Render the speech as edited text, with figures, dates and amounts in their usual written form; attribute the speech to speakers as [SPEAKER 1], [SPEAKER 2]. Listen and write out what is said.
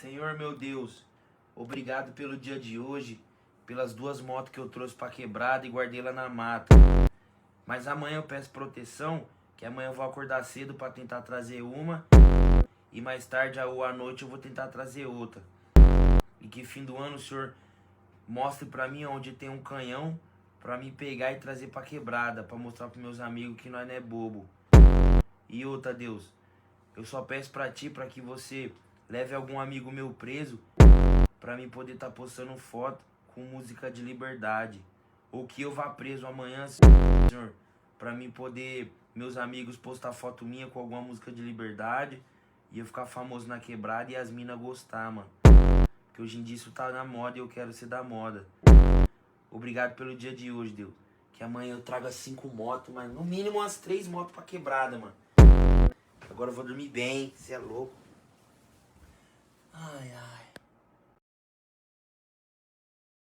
[SPEAKER 1] Senhor meu Deus, obrigado pelo dia de hoje, pelas 2 motos que eu trouxe pra quebrada e guardei lá na mata. Mas amanhã eu peço proteção, que amanhã eu vou acordar cedo pra tentar trazer uma e mais tarde ou à noite eu vou tentar trazer outra. E que fim do ano o Senhor mostre pra mim onde tem um canhão pra me pegar e trazer pra quebrada, pra mostrar pros meus amigos que nós não é bobo. E outra, Deus, eu só peço pra ti pra que você leve algum amigo meu preso pra mim poder tá postando foto com música de liberdade. Ou que eu vá preso amanhã, Senhor, pra mim poder, meus amigos, postar foto minha com alguma música de liberdade e eu ficar famoso na quebrada e as minas gostar, mano. Porque hoje em dia isso tá na moda e eu quero ser da moda. Obrigado pelo dia de hoje, Deus. Que amanhã eu traga 5 motos, mas no mínimo umas 3 motos pra quebrada, mano. Agora eu vou dormir bem, cê é louco.